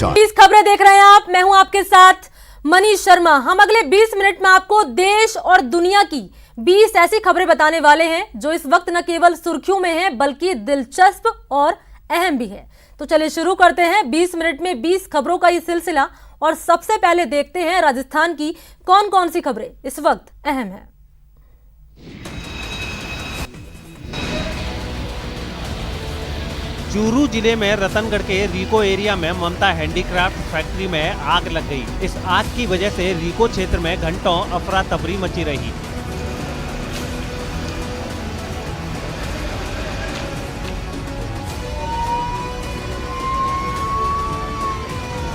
इस खबरें देख रहे हैं आप, मैं हूं आपके साथ मनीष शर्मा। हम अगले 20 मिनट में आपको देश और दुनिया की 20 ऐसी खबरें बताने वाले हैं जो इस वक्त न केवल सुर्खियों में हैं बल्कि दिलचस्प और अहम भी है। तो चलिए शुरू करते हैं 20 मिनट में 20 खबरों का ये सिलसिला। और सबसे पहले देखते हैं राजस्थान की कौन कौन सी खबरें इस वक्त अहम है। चूरू जिले में रतनगढ़ के रीको एरिया में ममता हैंडीक्राफ्ट फैक्ट्री में आग लग गई। इस आग की वजह से रीको क्षेत्र में घंटों अफरा तफरी मची रही।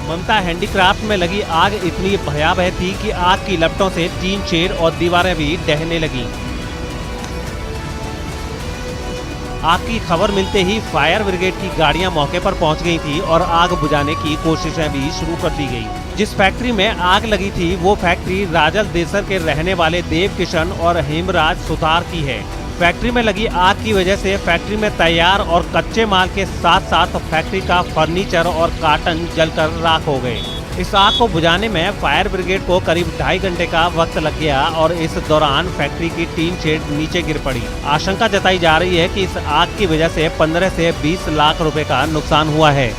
ममता हैंडीक्राफ्ट में लगी आग इतनी भयावह थी कि आग की लपटों से टीन शेड और दीवारें भी ढहने लगी। आग की खबर मिलते ही फायर ब्रिगेड की गाड़ियां मौके पर पहुंच गई थी और आग बुझाने की कोशिशें भी शुरू कर दी गई। जिस फैक्ट्री में आग लगी थी वो फैक्ट्री राजल देसर के रहने वाले देव किशन और हेमराज सुतार की है। फैक्ट्री में लगी आग की वजह से फैक्ट्री में तैयार और कच्चे माल के साथ साथ फैक्ट्री का फर्नीचर और कार्टन जलकर राख हो गए। इस आग को बुझाने में फायर ब्रिगेड को करीब 2.5 घंटे का वक्त लग गया और इस दौरान फैक्ट्री की टीन शेड नीचे गिर पड़ी। आशंका जताई जा रही है कि इस आग की वजह से 15 से 20 लाख रुपए का नुकसान हुआ है।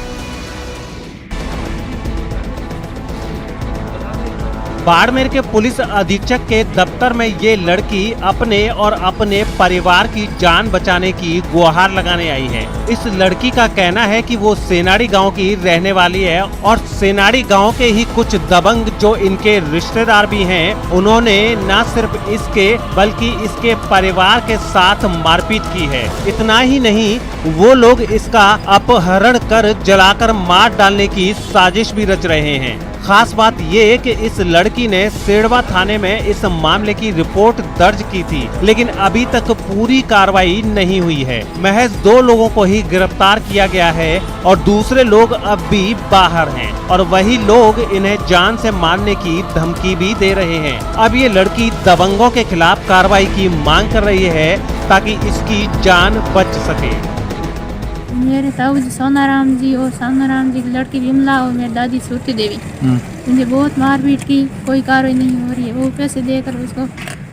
बाड़मेर के पुलिस अधीक्षक के दफ्तर में ये लड़की अपने और अपने परिवार की जान बचाने की गुहार लगाने आई है। इस लड़की का कहना है कि वो सेनाड़ी गांव की रहने वाली है और सेनाड़ी गांव के ही कुछ दबंग जो इनके रिश्तेदार भी हैं, उन्होंने न सिर्फ इसके बल्कि इसके परिवार के साथ मारपीट की है। इतना ही नहीं, वो लोग इसका अपहरण कर जलाकर मार डालने की साजिश भी रच रहे हैं। खास बात ये कि इस लड़की ने सेड़वा थाने में इस मामले की रिपोर्ट दर्ज की थी, लेकिन अभी तक पूरी कार्रवाई नहीं हुई है। महज 2 लोगों को ही गिरफ्तार किया गया है और दूसरे लोग अब भी बाहर हैं और वही लोग इन्हें जान से मारने की धमकी भी दे रहे हैं। अब ये लड़की दबंगों के खिलाफ कार्रवाई की मांग कर रही है ताकि इसकी जान बच सके। मेरे ताऊ जी सोनाराम जी और सोनाराम जी की लड़की विमला और मेरी दादी सूर्ति देवी, मुझे बहुत मारपीट की, कोई कार्रवाई नहीं हो रही है। वो पैसे देकर उसको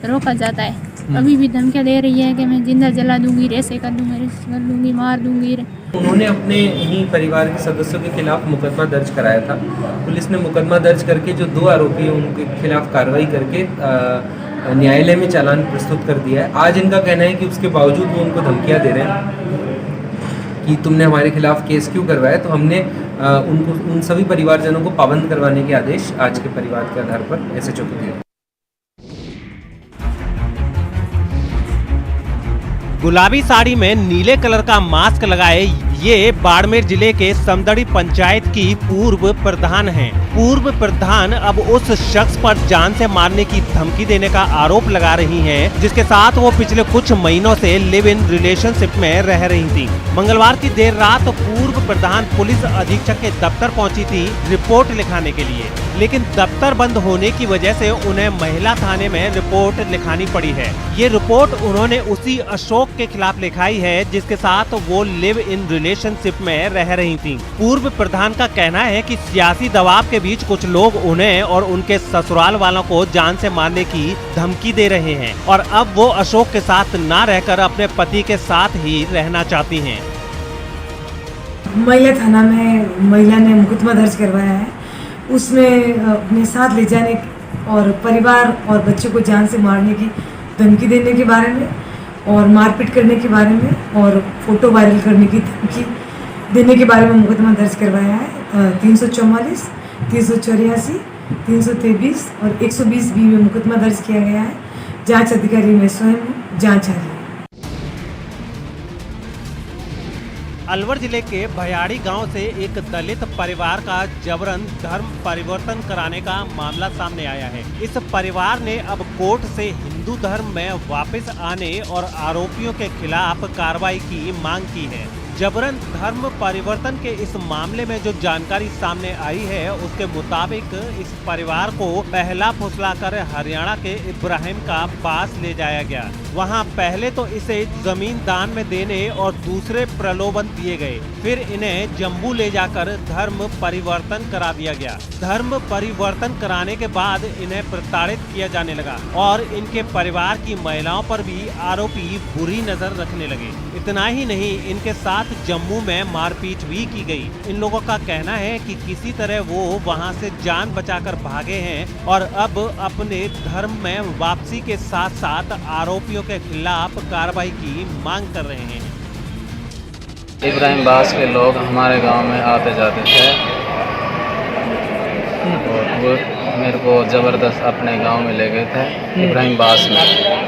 रोका जाता है। अभी भी धमकियां दे रही है कि मैं जिंदा जला दूंगी, ऐसे कर दूंगी, ऐसे कर दूंगी, मार दूंगी। उन्होंने अपने ही परिवार के सदस्यों के खिलाफ मुकदमा दर्ज कराया था। पुलिस ने मुकदमा दर्ज करके जो 2 आरोपी हैं उनके खिलाफ कार्रवाई करके न्यायालय में चालान प्रस्तुत कर दिया है। आज इनका कहना है कि उसके बावजूद वो उनको धमकियां दे रहे हैं कि तुमने हमारे खिलाफ केस क्यों करवाया। तो हमने उन सभी परिवारजनों को पाबंद करवाने के आदेश आज के परिवार के आधार पर एसएचओ को दिए। गुलाबी साड़ी में नीले कलर का मास्क लगाए ये बाड़मेर जिले के समदड़ी पंचायत की पूर्व प्रधान हैं। पूर्व प्रधान अब उस शख्स पर जान से मारने की धमकी देने का आरोप लगा रही हैं, जिसके साथ वो पिछले कुछ महीनों से लिव इन रिलेशनशिप में रह रही थी। मंगलवार की देर रात पूर्व प्रधान पुलिस अधीक्षक के दफ्तर पहुंची थी रिपोर्ट लिखाने के लिए, लेकिन दफ्तर बंद होने की वजह से उन्हें महिला थाने में रिपोर्ट लिखानी पड़ी है। ये रिपोर्ट उन्होंने उसी अशोक के खिलाफ लिखाई है जिसके साथ वो लिव इन रिलेशनशिप में रह रही थी। पूर्व प्रधान का कहना है कि सियासी दबाव के बीच कुछ लोग उन्हें और उनके ससुराल वालों को जान से मारने की धमकी दे रहे हैं और अब वो अशोक के साथ ना रहकर अपने पति के साथ ही रहना चाहती हैं। महिला थाना में महिला ने मुकदमा दर्ज करवाया है। उसमें अपने साथ ले जाने और परिवार और बच्चों को जान से मारने की धमकी देने के बारे में और मारपीट करने के बारे में और फोटो वायरल करने की धमकी देने के बारे में मुकदमा दर्ज करवाया है। 344, 384, 323 और 120 बी में मुकदमा दर्ज किया गया है। जांच अधिकारी में स्वयं जांच आ रही है। अलवर जिले के भयाड़ी गांव से एक दलित परिवार का जबरन धर्म परिवर्तन कराने का मामला सामने आया है। इस परिवार ने अब कोर्ट से हिंदू धर्म में वापस आने और आरोपियों के खिलाफ कार्रवाई की मांग की है। जबरन धर्म परिवर्तन के इस मामले में जो जानकारी सामने आई है उसके मुताबिक इस परिवार को पहला फुसलाकर हरियाणा के इब्राहिम का पास ले जाया गया। वहाँ पहले तो इसे जमीन दान में देने और दूसरे प्रलोभन दिए गए, फिर इन्हें जम्मू ले जाकर धर्म परिवर्तन करा दिया गया। धर्म परिवर्तन कराने के बाद इन्हें प्रताड़ित किया जाने लगा और इनके परिवार की महिलाओं पर भी आरोपी बुरी नजर रखने लगे। इतना ही नहीं, इनके साथ जम्मू में मारपीट भी की गई। इन लोगों का कहना है कि किसी तरह वो वहां से जान बचाकर भागे हैं और अब अपने धर्म में वापसी के साथ साथ आरोपियों के खिलाफ कार्रवाई की मांग कर रहे हैं। इब्राहिम बास के लोग हमारे गांव में आते जाते थे और वो मेरे को ज़बरदस्त अपने गांव में ले गए थे इब्राहिम बास में,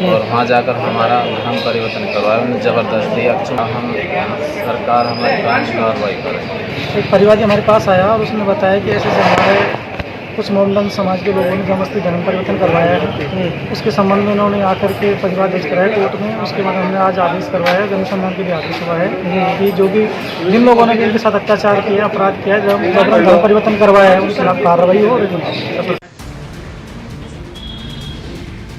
और वहां जाकर हमारा धर्म परिवर्तन करवाया उन्होंने ज़बरदस्ती। अच्छा, हम सरकार हमारी कार्रवाई करे। एक परिवार हमारे पास आया और उसने बताया कि ऐसे हमारे कुछ मोहम्मदन समाज के लोगों ने जबरदस्ती धर्म परिवर्तन करवाया है। उसके संबंध में उन्होंने आकर के परिवार दर्ज कराया कोर्ट में। उसके बाद हमने आज आदेश करवाया, अनुसंधान के लिए आदेश हुआ है कि जो भी जिन लोगों ने इनके साथ अत्याचार किया, अपराध किया, जब धर्म परिवर्तन करवाया है उनके खिलाफ कार्रवाई हो।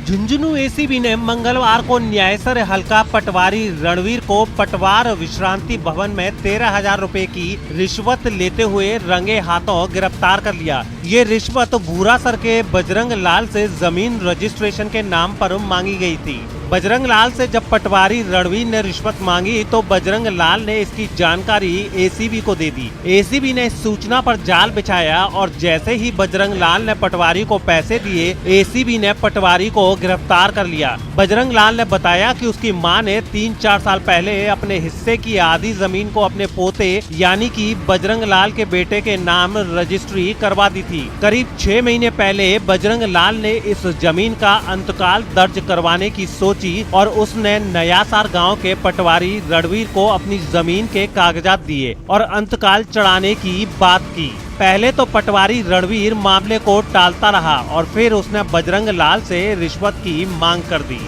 झुंझुनू एसीबी ने मंगलवार को न्यायसर हल्का पटवारी रणवीर को पटवार विश्रांति भवन में 13,000 रुपए की रिश्वत लेते हुए रंगे हाथों गिरफ्तार कर लिया। ये रिश्वत भूरासर के बजरंग लाल से जमीन रजिस्ट्रेशन के नाम पर मांगी गई थी। बजरंग लाल से जब पटवारी रणवीर ने रिश्वत मांगी तो बजरंग लाल ने इसकी जानकारी एसीबी को दे दी। एसीबी ने इस सूचना पर जाल बिछाया और जैसे ही बजरंग लाल ने पटवारी को पैसे दिए, एसीबी ने पटवारी को गिरफ्तार कर लिया। बजरंग लाल ने बताया कि उसकी मां ने 3-4 साल पहले अपने हिस्से की आधी जमीन को अपने पोते यानी कि बजरंग लाल के बेटे के नाम रजिस्ट्री करवा दी थी। करीब 6 महीने पहले बजरंग लाल ने इस जमीन का अंतकाल दर्ज करवाने की सोची और उसने नयासार गांव के पटवारी रणवीर को अपनी जमीन के कागजात दिए और अंतकाल चढ़ाने की बात की। पहले तो पटवारी रणवीर मामले को टालता रहा और फिर उसने बजरंग लाल से रिश्वत की मांग कर दी।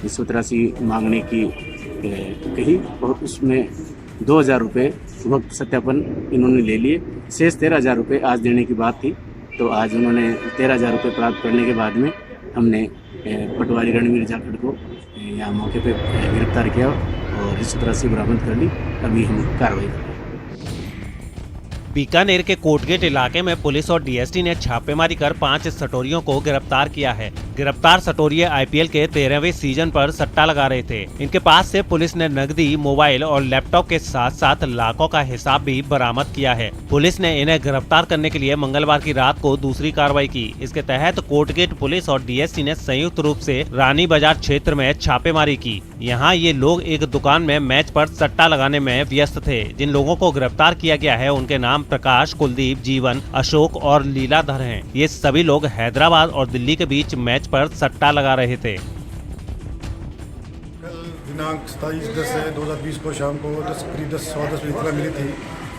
रिश्वत राशि मांगने की कही और उसमें 2,000 रुपये वक्त सत्यापन इन्होंने ले लिए। शेष 13,000 रुपये आज देने की बात थी, तो आज उन्होंने 13,000 रुपये प्राप्त करने के बाद में हमने पटवारी रणवीर जाखड़ को यहाँ मौके पे गिरफ्तार किया और रिश्वत राशि बरामद कर ली। अभी हम कार्रवाई कर रहे हैं। बीकानेर के कोटगेट इलाके में पुलिस और डीएसटी ने छापेमारी कर 5 सटोरियों को गिरफ्तार किया है। गिरफ्तार सटोरिये आईपीएल के 13वें सीजन पर सट्टा लगा रहे थे। इनके पास से पुलिस ने नकदी, मोबाइल और लैपटॉप के साथ साथ लाखों का हिसाब भी बरामद किया है। पुलिस ने इन्हें गिरफ्तार करने के लिए मंगलवार की रात को दूसरी कार्रवाई की। इसके तहत कोटगेट पुलिस और डीएसटी ने संयुक्त रूप से रानी बाजार क्षेत्र में छापेमारी की। यहाँ ये लोग एक दुकान में मैच पर सट्टा लगाने में व्यस्त थे। जिन लोगों को गिरफ्तार किया गया है उनके नाम प्रकाश, कुलदीप, जीवन, अशोक और लीलाधर हैं। ये सभी लोग हैदराबाद और दिल्ली के बीच मैच पर सट्टा लगा रहे थे। कल दिनांक 27/10/2020 को शाम को 10:10 बजे इत्तला मिली थी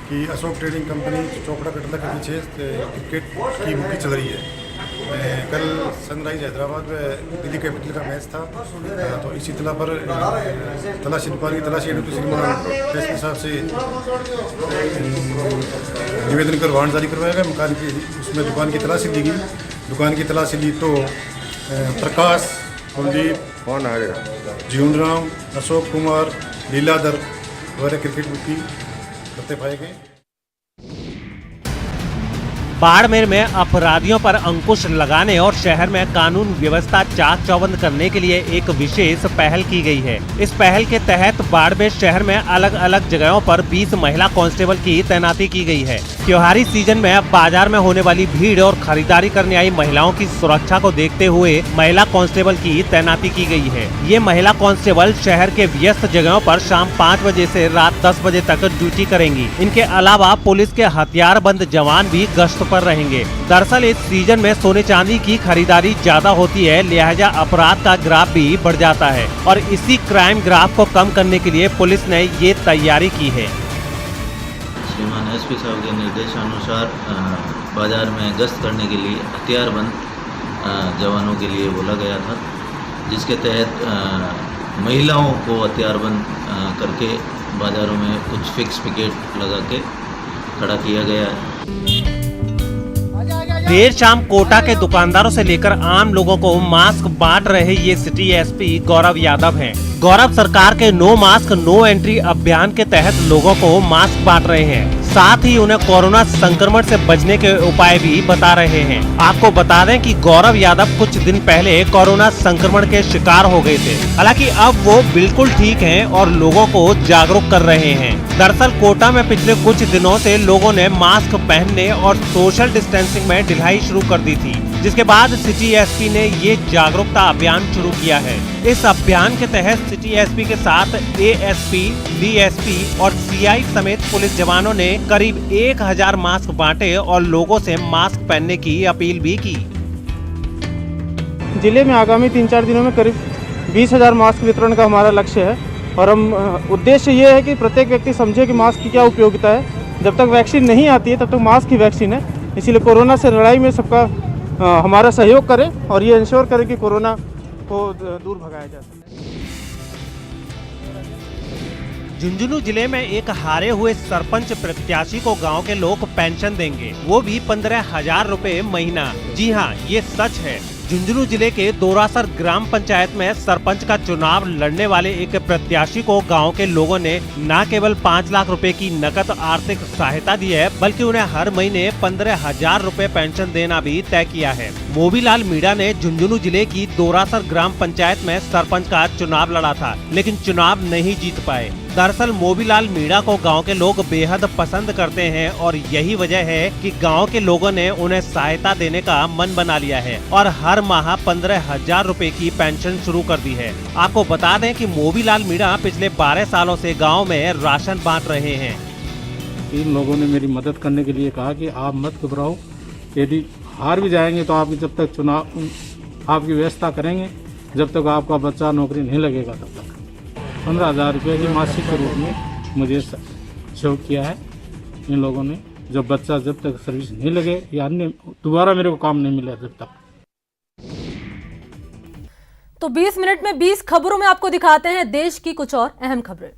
कि अशोक ट्रेडिंग कंपनी चोपड़ा कटला के पीछे क्रिकेट की बुकिंग चल रही है। कल सनराइज हैदराबाद में दिल्ली कैपिटल का मैच था, तो इसी इत्तला पर तलाशी दुकान की तलाशी हेतु श्रीमान एसपी साहब से निवेदन कर वारंट जारी करवाया गया। मकान की उसमें दुकान की तलाशी ली गई। दुकान की तलाशी ली तो प्रकाश, कुलदीप, जीवन राम, अशोक कुमार, लीलाधर वगैरह क्रिकेट बुक की करते पाए गए। बाड़मेर में अपराधियों पर अंकुश लगाने और शहर में कानून व्यवस्था चाक चौबंद करने के लिए एक विशेष पहल की गई है। इस पहल के तहत बाड़मेर शहर में अलग अलग जगहों पर 20 महिला कांस्टेबल की तैनाती की गई है। त्योहारी सीजन में बाजार में होने वाली भीड़ और खरीदारी करने आई महिलाओं की सुरक्षा को देखते हुए महिला कांस्टेबल की तैनाती की गई है। ये महिला कांस्टेबल शहर के व्यस्त जगहों पर शाम 5 बजे से रात 10 बजे तक ड्यूटी करेंगी। इनके अलावा पुलिस के हथियारबंद जवान भी गश्त पर रहेंगे। दरअसल इस सीजन में सोने चांदी की खरीदारी ज्यादा होती है, लिहाजा अपराध का ग्राफ भी बढ़ जाता है और इसी क्राइम ग्राफ को कम करने के लिए पुलिस ने ये तैयारी की है। श्रीमान एसपी साहब के निर्देशानुसार बाजार में गश्त करने के लिए हथियारबंद जवानों के लिए बोला गया था, जिसके तहत महिलाओं को हथियारबंद करके बाजारों में कुछ फिक्स पिकेट लगा के खड़ा किया गया है। देर शाम कोटा के दुकानदारों से लेकर आम लोगों को मास्क बांट रहे ये सिटी एसपी गौरव यादव हैं। गौरव सरकार के नो मास्क नो एंट्री अभियान के तहत लोगों को मास्क बांट रहे हैं, साथ ही उन्हें कोरोना संक्रमण से बचने के उपाय भी बता रहे हैं। आपको बता दें कि गौरव यादव कुछ दिन पहले कोरोना संक्रमण के शिकार हो गए थे, हालांकि अब वो बिल्कुल ठीक हैं और लोगों को जागरूक कर रहे हैं। दरअसल कोटा में पिछले कुछ दिनों से लोगों ने मास्क पहनने और सोशल डिस्टेंसिंग में ढिलाई शुरू कर दी थी, जिसके बाद सिटी एसपी ने ये जागरूकता अभियान शुरू किया है। इस अभियान के तहत सिटी एसपी के साथ एएसपी, डीएसपी और सीआई समेत पुलिस जवानों ने करीब 1000 मास्क बांटे और लोगों से मास्क पहनने की अपील भी की। जिले में आगामी 3-4 दिनों में करीब 20,000 मास्क वितरण का हमारा लक्ष्य है और हम उद्देश्य ये है कि प्रत्येक व्यक्ति समझे कि मास्क की क्या उपयोगिता है। जब तक वैक्सीन नहीं आती है तब तक मास्क ही वैक्सीन है, इसीलिए कोरोना से लड़ाई में सबका हमारा सहयोग करें और ये इंश्योर करें कि कोरोना को दूर भगाया जा सके। झुंझुनू जिले में एक हारे हुए सरपंच प्रत्याशी को गांव के लोग पेंशन देंगे, वो भी 15,000 रुपए महीना। जी हां, ये सच है। झुंझुनू जिले के दोरासर ग्राम पंचायत में सरपंच का चुनाव लड़ने वाले एक प्रत्याशी को गांव के लोगों ने न केवल 5 लाख रुपए की नकद आर्थिक सहायता दी है, बल्कि उन्हें हर महीने 15,000 रुपए पेंशन देना भी तय किया है। मोबीलाल मीणा ने झुंझुनू जिले की दोरासर ग्राम पंचायत में सरपंच का चुनाव लड़ा था, लेकिन चुनाव नहीं जीत पाए। दरअसल मोबीलाल मीणा को गांव के लोग बेहद पसंद करते हैं और यही वजह है कि गांव के लोगों ने उन्हें सहायता देने का मन बना लिया है और हर माह 15,000 रुपए की पेंशन शुरू कर दी है। आपको बता दें कि मोबीलाल मीणा पिछले 12 सालों से गांव में राशन बांट रहे हैं। इन लोगों ने मेरी मदद करने के लिए कहा कि आप मत घबराओ, यदि हार भी जाएंगे तो आप जब तक चुनाव आपकी व्यवस्था करेंगे, जब तक आपका बच्चा नौकरी नहीं लगेगा तब तक 15,000 रुपये की मासिक के रूप में मुझे सहयोग किया है इन लोगों ने। जब बच्चा जब तक सर्विस नहीं लगे या अन्य दोबारा मेरे को काम नहीं मिला जब तक। तो 20 मिनट में 20 खबरों में आपको दिखाते हैं देश की कुछ और अहम खबरें।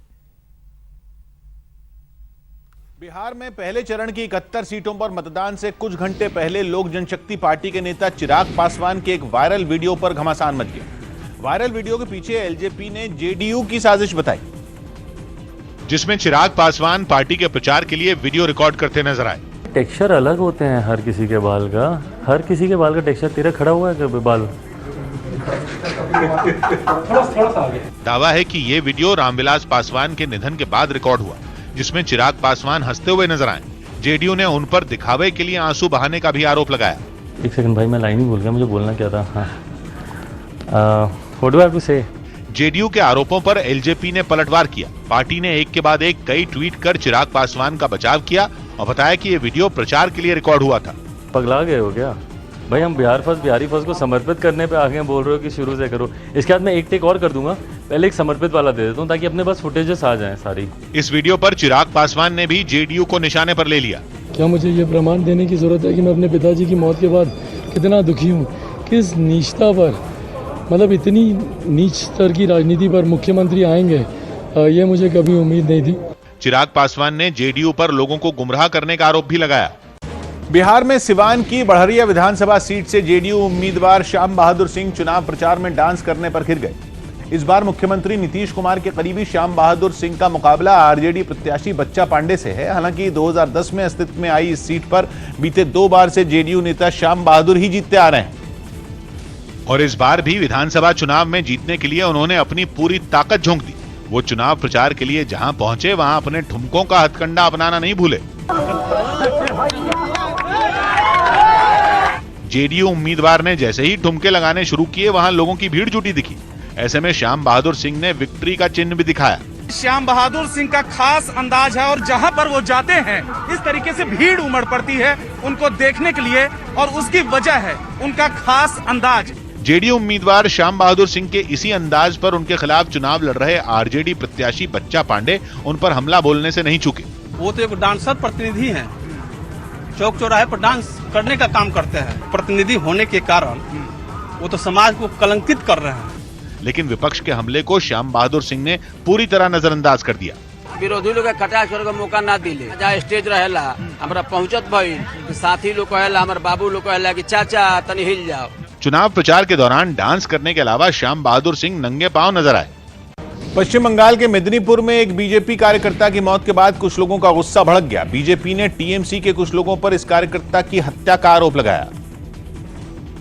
बिहार में पहले चरण की 71 सीटों पर मतदान से कुछ घंटे पहले लोक जनशक्ति पार्टी के नेता चिराग पासवान के एक वायरल वीडियो पर घमासान मच गया। वायरल वीडियो के पीछे एलजेपी ने जेडीयू की साजिश बताई, जिसमें चिराग पासवान पार्टी के प्रचार के लिए वीडियो रिकॉर्ड करते नजर आए। टेक्सचर अलग होते हैं हर किसी के बाल का, हर किसी के बाल का टेक्सचर। तेरा खड़ा हुआ है कभी बाल? दावा है कि ये वीडियो रामविलास पासवान के निधन के बाद रिकॉर्ड हुआ, जिसमें चिराग पासवान हंसते हुए नजर आए। जेडीयू ने उन पर दिखावे के लिए आंसू बहाने का भी आरोप लगाया। एक सेकंड भाई, मैं लाइन ही भूल गया, मुझे बोलना क्या था। What do I have to say? JDU के आरोपों पर एलजेपी ने पलटवार किया। पार्टी ने एक के बाद एक कई ट्वीट कर चिराग पासवान का बचाव किया और बताया कि ये वीडियो प्रचार के लिए रिकॉर्ड हुआ था। पगला गए हो क्या भाई? हम बिहारी फर्स्ट को समर्पित करने पे आगे बोल रहे हो कि शुरू से करो। इसके बाद मैं एक टेक और कर दूंगा, पहले एक समर्पित वाला दे देता हूँ ताकि अपने पास फुटेजेस आ जाएं सारी। इस वीडियो पर चिराग पासवान ने भी जेडीयू को निशाने पर ले लिया। क्या मुझे ये प्रमाण देने की जरूरत है कि मैं अपने पिताजी की मौत के बाद कितना दुखी हूँ? किस नीचता पर, मतलब इतनी नीच स्तर की राजनीति पर मुख्यमंत्री आएंगे, ये मुझे कभी उम्मीद नहीं थी। चिराग पासवान ने जेडीयू पर लोगों को गुमराह करने का आरोप भी लगाया। बिहार में सिवान की बड़हरिया विधानसभा सीट से जेडीयू उम्मीदवार श्याम बहादुर सिंह चुनाव प्रचार में डांस करने पर घिर गए। इस बार मुख्यमंत्री नीतीश कुमार के करीबी श्याम बहादुर सिंह का मुकाबला आरजेडी प्रत्याशी बच्चा पांडे से है। हालांकि 2010 में अस्तित्व में आई इस सीट पर बीते 2 बार से जेडीयू नेता श्याम बहादुर ही जीतते आ रहे हैं और इस बार भी विधानसभा चुनाव में जीतने के लिए उन्होंने अपनी पूरी ताकत झोंक दी। वो चुनाव प्रचार के लिए जहां पहुंचे वहां अपने ठुमकों का हथकंडा अपनाना नहीं भूले। जेडीयू उम्मीदवार ने जैसे ही ठुमके लगाने शुरू किए, वहां लोगों की भीड़ जुटी दिखी। ऐसे में श्याम बहादुर सिंह ने विक्ट्री का चिन्ह भी दिखाया। श्याम बहादुर सिंह का खास अंदाज है और जहां पर वो जाते हैं इस तरीके से भीड़ उमड़ पड़ती है उनको देखने के लिए, और उसकी वजह है उनका खास अंदाज। जेडीयू उम्मीदवार श्याम बहादुर सिंह के इसी अंदाज पर उनके खिलाफ चुनाव लड़ रहे आरजेडी प्रत्याशी बच्चा पांडे उन पर हमला बोलने से नहीं चूके। वो तो एक डांसर प्रतिनिधि हैं, चौक चौराहे पर डांस करने का काम करते हैं। प्रतिनिधि होने के कारण वो तो समाज को कलंकित कर रहे हैं। लेकिन विपक्ष के हमले को श्याम बहादुर सिंह ने पूरी तरह नजरअंदाज कर दिया। विरोधी लोग के कटाक्ष करे के मौका ना दिले। जहाँ स्टेज रहेला हमरा पहुंचत भइल, साथी लोग कहेला, हमारे बाबू लोग कहेला कि चाचा तनी हिल जाओ। चुनाव प्रचार के दौरान डांस करने के अलावा श्याम बहादुर सिंह नंगे पांव नजर आए। पश्चिम बंगाल के मेदिनीपुर में एक बीजेपी कार्यकर्ता की मौत के बाद कुछ लोगों का गुस्सा भड़क गया। बीजेपी ने टीएमसी के कुछ लोगों पर इस कार्यकर्ता की हत्या का आरोप लगाया।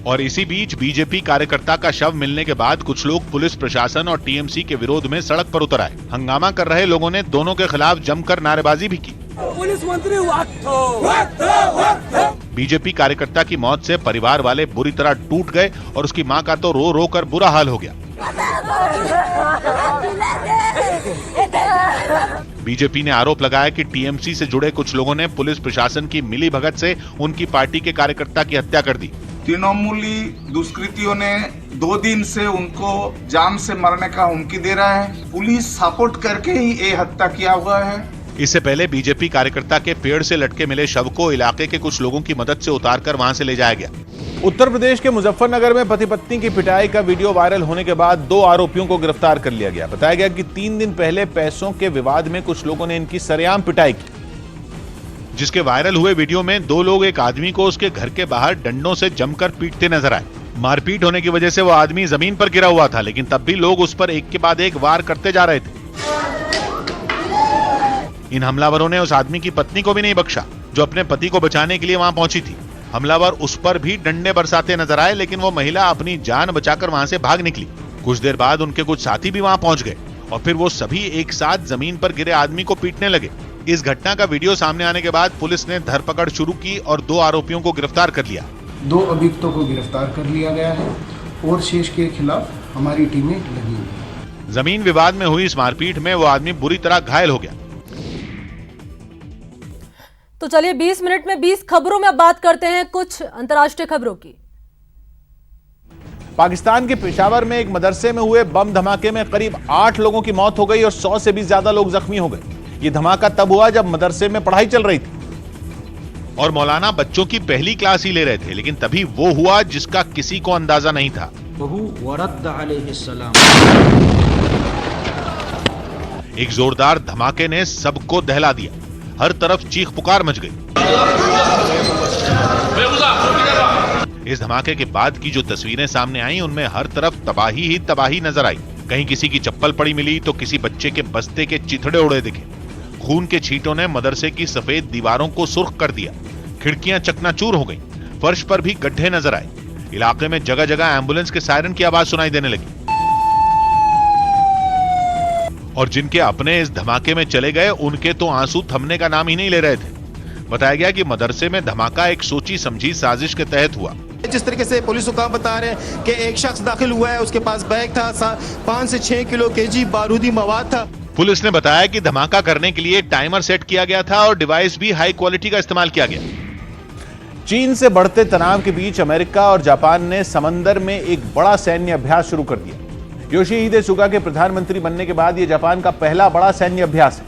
और इसी बीच बीजेपी कार्यकर्ता का शव मिलने के बाद कुछ लोग पुलिस प्रशासन और टीएमसी के विरोध में सड़क पर उतर आए। हंगामा कर रहे लोगों ने दोनों के खिलाफ जमकर नारेबाजी भी की। पुलिस मंत्री बीजेपी कार्यकर्ता की मौत से परिवार वाले बुरी तरह टूट गए और उसकी मां का तो रो रो कर बुरा हाल हो गया। बीजेपी ने आरोप लगाया कि टीएमसी से जुड़े कुछ लोगों ने पुलिस प्रशासन की मिलीभगत से उनकी पार्टी के कार्यकर्ता की हत्या कर दी। तृणमूली दुष्कृतियों ने 2 दिन से उनको जान से मारने का हुमकी दे रहा है। पुलिस सपोर्ट करके ही ये हत्या किया हुआ है। इससे पहले बीजेपी कार्यकर्ता के पेड़ से लटके मिले शव को इलाके के कुछ लोगों की मदद से उतारकर वहां से ले जाया गया। उत्तर प्रदेश के मुजफ्फरनगर में पति पत्नी की पिटाई का वीडियो वायरल होने के बाद 2 आरोपियों को गिरफ्तार कर लिया गया। बताया गया कि 3 दिन पहले पैसों के विवाद में कुछ लोगों ने इनकी सरेआम पिटाई की। जिसके वायरल हुए वीडियो में 2 लोग एक आदमी को उसके घर के बाहर डंडों से जमकर पीटते नजर आए। मारपीट होने की वजह से वो आदमी जमीन पर गिरा हुआ था, लेकिन तब भी लोग उस पर एक के बाद एक वार करते जा रहे थे। इन हमलावरों ने उस आदमी की पत्नी को भी नहीं बख्शा, जो अपने पति को बचाने के लिए वहां पहुंची थी। हमलावर उस पर भी डंडे बरसाते नजर आए, लेकिन वो महिला अपनी जान बचाकर वहां से भाग निकली। कुछ देर बाद उनके कुछ साथी भी वहां पहुंच गए और फिर वो सभी एक साथ जमीन पर गिरे आदमी को पीटने लगे। इस घटना का वीडियो सामने आने के बाद पुलिस ने धरपकड़ शुरू की और 2 आरोपियों को गिरफ्तार कर लिया। 2 अभियुक्तों को गिरफ्तार कर लिया गया है और शेष के खिलाफ हमारी टीमें लगी हुई है। जमीन विवाद में हुई इस मारपीट में वो आदमी बुरी तरह घायल हो गया। तो चलिए 20 मिनट में 20 खबरों में अब बात करते हैं कुछ अंतर्राष्ट्रीय खबरों की। पाकिस्तान के पेशावर में एक मदरसे में हुए बम धमाके में करीब 8 लोगों की मौत हो गई और 100 से भी ज्यादा लोग जख्मी हो गए। ये धमाका तब हुआ जब मदरसे में पढ़ाई चल रही थी और मौलाना बच्चों की पहली क्लास ही ले रहे थे, लेकिन तभी वो हुआ जिसका किसी को अंदाजा नहीं था। एक जोरदार धमाके ने सबको दहला दिया। हर तरफ चीख पुकार मच गई। इस धमाके के बाद की जो तस्वीरें सामने आई उनमें हर तरफ तबाही ही तबाही नजर आई। कहीं किसी की चप्पल पड़ी मिली तो किसी बच्चे के बस्ते के चिथड़े उड़े दिखे। खून के छींटों ने मदरसे की सफेद दीवारों को सुर्ख कर दिया। खिड़कियां चकनाचूर हो गईं। फर्श पर भी गड्ढे नजर आए। इलाके में जगह जगह एम्बुलेंस के सायरन की आवाज सुनाई देने लगी। और जिनके अपने इस धमाके में चले गए उनके तो आंसू थमने का नाम ही नहीं ले रहे थे। बताया गया कि मदरसे में धमाका एक सोची समझी साजिश के तहत हुआ। जिस तरीके से पुलिस हुकाम बता रहे हैं कि एक शख्स दाखिल हुआ है, उसके पास बैग था, 5 से 6 किलो केजी बारूदी मवाद था। पुलिस ने बताया कि धमाका करने के लिए टाइमर सेट किया गया था और डिवाइस भी हाई क्वालिटी का इस्तेमाल किया गया। चीन से बढ़ते तनाव के बीच अमेरिका और जापान ने समंदर में एक बड़ा सैन्य अभ्यास शुरू कर दिया। योशिहिदे सुगा के प्रधानमंत्री बनने के बाद यह जापान का पहला बड़ा सैन्य अभ्यास है,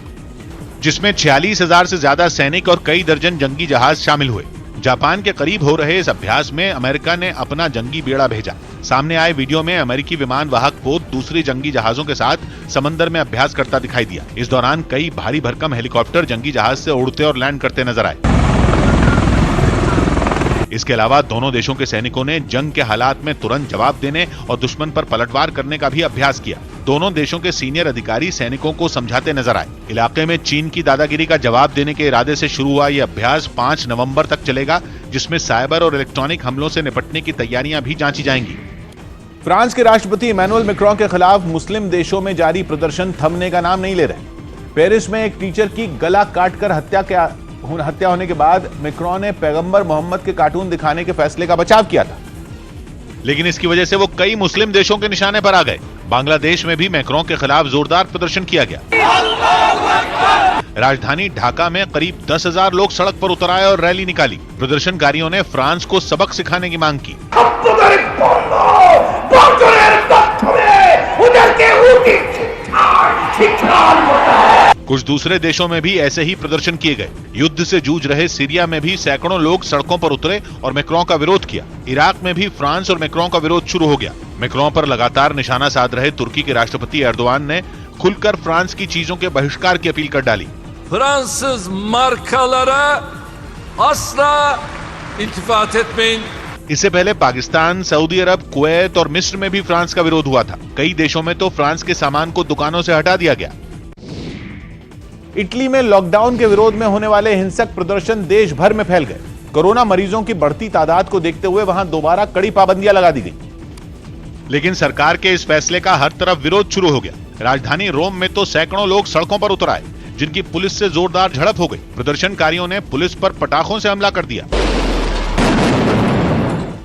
जिसमें 46,000 से ज्यादा सैनिक और कई दर्जन जंगी जहाज शामिल हुए। जापान के करीब हो रहे इस अभ्यास में अमेरिका ने अपना जंगी बेड़ा भेजा। सामने आए वीडियो में अमेरिकी विमान वाहक पोत दूसरे जंगी जहाजों के साथ समंदर में अभ्यास करता दिखाई दिया। इस दौरान कई भारी भरकम हेलीकॉप्टर जंगी जहाज से उड़ते और लैंड करते नजर आए। इसके अलावा दोनों देशों के सैनिकों ने जंग के हालात में तुरंत जवाब देने और दुश्मन पर पलटवार करने का भी अभ्यास किया। दोनों देशों के सीनियर अधिकारी सैनिकों को समझाते नजर आए। इलाके में चीन की दादागिरी का जवाब देने के इरादे से शुरू हुआ यह अभ्यास 5 नवंबर तक चलेगा, जिसमें साइबर और इलेक्ट्रॉनिक हमलों से निपटने की तैयारियां भी जांची जाएंगी। फ्रांस के राष्ट्रपति इमैनुअल मैक्रों के खिलाफ मुस्लिम देशों में जारी प्रदर्शन थमने का नाम नहीं ले रहे। पेरिस में एक टीचर की गला काटकर हत्या होने के बाद मैक्रों ने पैगंबर मोहम्मद के कार्टून दिखाने के फैसले का बचाव किया था, लेकिन इसकी वजह से वो कई मुस्लिम देशों के निशाने पर आ गए। बांग्लादेश में भी मैक्रों के खिलाफ जोरदार प्रदर्शन किया गया। राजधानी ढाका में करीब 10,000 लोग सड़क पर उतर आए और रैली निकाली। प्रदर्शनकारियों ने फ्रांस को सबक सिखाने की मांग की। कुछ दूसरे देशों में भी ऐसे ही प्रदर्शन किए गए। युद्ध से जूझ रहे सीरिया में भी सैकड़ों लोग सड़कों पर उतरे और मैक्रों का विरोध किया। इराक में भी फ्रांस और मैक्रों का विरोध शुरू हो गया। मैक्रों पर लगातार निशाना साध रहे तुर्की के राष्ट्रपति एर्दोआन ने खुलकर फ्रांस की चीजों के बहिष्कार की अपील कर डाली। Fransız markalara asla iltifat etmeyin. इससे पहले पाकिस्तान, सऊदी अरब, कुवैत और मिस्र में भी फ्रांस का विरोध हुआ था। कई देशों में तो फ्रांस के सामान को दुकानों से हटा दिया गया। इटली में लॉकडाउन के विरोध में होने वाले हिंसक प्रदर्शन देश भर में फैल गए। कोरोना मरीजों की बढ़ती तादाद को देखते हुए वहां दोबारा कड़ी पाबंदियां लगा दी गई। लेकिन सरकार के इस फैसले का हर तरफ विरोध शुरू हो गया। राजधानी रोम में तो सैकड़ों लोग सड़कों पर उतर आए, जिनकी पुलिस से जोरदार झड़प हो गई। प्रदर्शनकारियों ने पुलिस पर पटाखों से हमला कर दिया।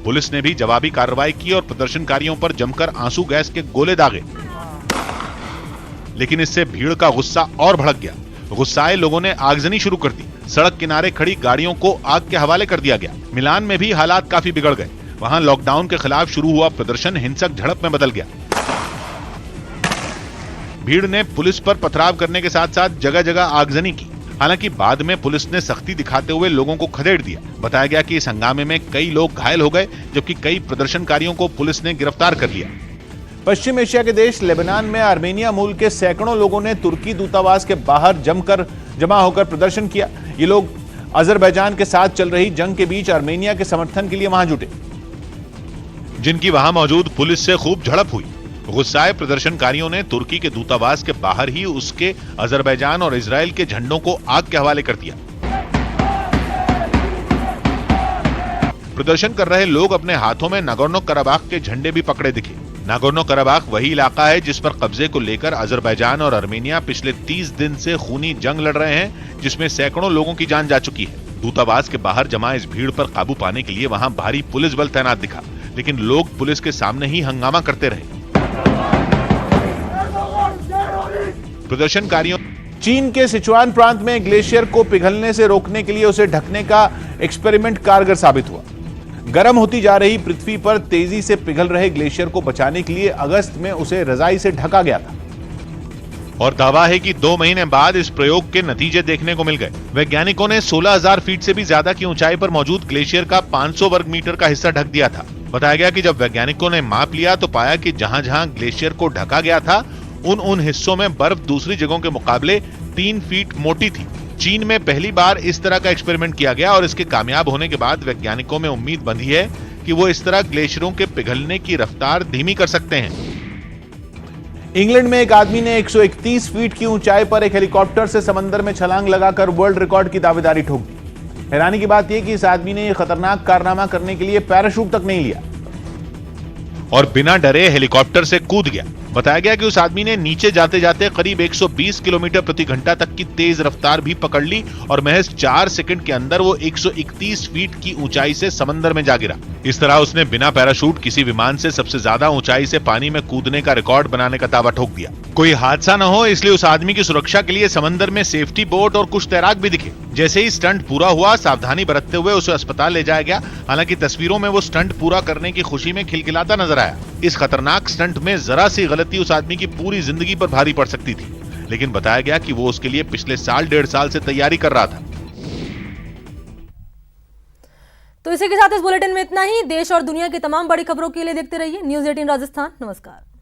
पुलिस ने भी जवाबी कार्रवाई की और प्रदर्शनकारियों पर जमकर आंसू गैस के गोले दागे। लेकिन इससे भीड़ का गुस्सा और भड़क गया। गुस्साए लोगों ने आगजनी शुरू कर दी। सड़क किनारे खड़ी गाड़ियों को आग के हवाले कर दिया गया। मिलान में भी हालात काफी बिगड़ गए। वहां लॉकडाउन के खिलाफ शुरू हुआ प्रदर्शन हिंसक झड़प में बदल गया। भीड़ ने पुलिस पर पथराव करने के साथ साथ जगह जगह आगजनी की। हालांकि बाद में पुलिस ने सख्ती दिखाते हुए लोगों को खदेड़ दिया। बताया गया कि इस हंगामे में कई लोग घायल हो गए, जबकि कई प्रदर्शनकारियों को पुलिस ने गिरफ्तार कर लिया। पश्चिम एशिया के देश लेबनान में आर्मेनिया मूल के सैकड़ों लोगों ने तुर्की दूतावास के बाहर जमा होकर प्रदर्शन किया। ये लोग अजरबैजान के साथ चल रही जंग के बीच आर्मेनिया के समर्थन के लिए वहां जुटे, जिनकी वहां मौजूद पुलिस से खूब झड़प हुई। गुस्साए प्रदर्शनकारियों ने तुर्की के दूतावास के बाहर ही उसके अजरबैजान और इजराइल के झंडों को आग के हवाले कर दिया। प्रदर्शन कर रहे लोग अपने हाथों में नागोर्नो कराबाख के झंडे भी पकड़े दिखे। नागोर्नो कराबाख वही इलाका है जिस पर कब्जे को लेकर अजरबैजान और आर्मेनिया पिछले 30 दिन से खूनी जंग लड़ रहे हैं, जिसमें सैकड़ों लोगों की जान जा चुकी है। दूतावास के बाहर जमा इस भीड़ पर काबू पाने के लिए वहां भारी पुलिस बल तैनात दिखा, लेकिन लोग पुलिस के सामने ही हंगामा करते रहे। प्रदर्शनकारियों चीन के सिचुआन प्रांत में ग्लेशियर को पिघलने से रोकने के लिए उसे ढकने का एक्सपेरिमेंट कारगर साबित हुआ। गर्म होती जा रही पृथ्वी पर तेजी से पिघल रहे ग्लेशियर को बचाने के लिए अगस्त में उसे रजाई से ढका गया था। और दावा है कि 2 महीने बाद इस प्रयोग के नतीजे देखने को मिल गए। वैज्ञानिकों ने 16,000 फीट से भी ज्यादा की ऊंचाई पर मौजूद ग्लेशियर का 500 वर्ग मीटर का हिस्सा ढक दिया था। बताया गया कि जब वैज्ञानिकों ने माप लिया तो पाया कि जहां जहां ग्लेशियर को ढका गया था उन हिस्सों में बर्फ दूसरी जगहों के मुकाबले 3 फीट मोटी थी। चीन में पहली बार इस तरह का एक्सपेरिमेंट किया गया और इसके कामयाब होने के बाद वैज्ञानिकों में उम्मीद बंधी है कि वो इस तरह ग्लेशियरों के पिघलने की रफ्तार धीमी कर सकते हैं। इंग्लैंड में एक आदमी ने 131 फीट की ऊंचाई पर एक हेलीकॉप्टर से समंदर में छलांग लगाकर वर्ल्ड रिकॉर्ड की दावेदारी ठोक दी। हैरानी की बात यह कि इस आदमी ने यह खतरनाक कारनामा करने के लिए पैराशूट तक नहीं लिया और बिना डरे हेलीकॉप्टर से कूद गया। बताया गया कि उस आदमी ने नीचे जाते जाते करीब 120 किलोमीटर प्रति घंटा तक की तेज रफ्तार भी पकड़ ली और महज 4 सेकंड के अंदर वो 131 फीट की ऊंचाई से समंदर में जा गिरा। इस तरह उसने बिना पैराशूट किसी विमान से सबसे ज्यादा ऊंचाई से पानी में कूदने का रिकॉर्ड बनाने का दावा ठोक दिया। कोई हादसा न हो इसलिए उस आदमी की सुरक्षा के लिए समंदर में सेफ्टी बोट और कुछ तैराक भी दिखे। जैसे ही स्टंट पूरा हुआ सावधानी बरतते हुए उसे अस्पताल ले जाया गया। हालांकि तस्वीरों में वो स्टंट पूरा करने की खुशी में खिलखिलाता नजर आया। इस खतरनाक स्टंट में जरा सी गलती उस आदमी की पूरी जिंदगी पर भारी पड़ सकती थी, लेकिन बताया गया कि वो उसके लिए पिछले साल 1.5 साल से तैयारी कर रहा था। तो इसी के साथ इस बुलेटिन में इतना ही। देश और दुनिया की तमाम बड़ी खबरों के लिए देखते रहिए न्यूज़ 18 राजस्थान। नमस्कार।